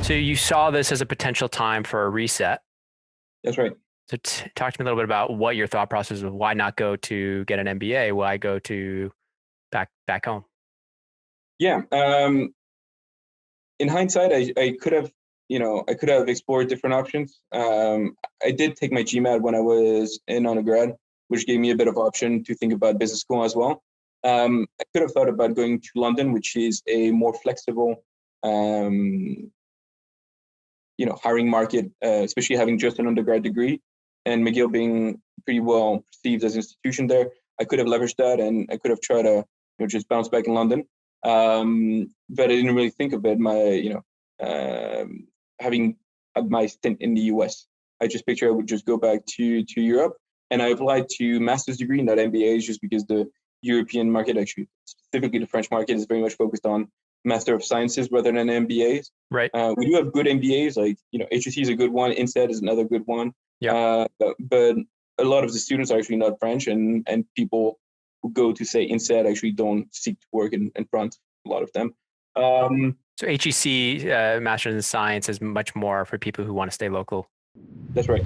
So you saw this as a potential time for a reset. That's right. So talk to me a little bit about what your thought process was. Why not go to get an MBA? Why go to back home? Yeah. In hindsight, I could have, explored different options. I did take my GMAT when I was in undergrad, which gave me a bit of option to think about business school as well. I could have thought about going to London, which is a more flexible, hiring market, especially having just an undergrad degree, and McGill being pretty well perceived as an institution there. I could have leveraged that, and I could have tried to just bounce back in London. But I didn't really think of it. Having my stint in the US, I just picture I would just go back to Europe, and I applied to master's degree, not MBAs, just because the European market, actually specifically the French market, is very much focused on Master of Sciences rather than MBAs. Right. We do have good MBAs, like HEC is a good one, INSEAD is another good one. Yeah. But a lot of the students are actually not French, and people who go to say INSEAD actually don't seek to work in France. A lot of them. So HEC, Master's in Science, is much more for people who want to stay local. That's right.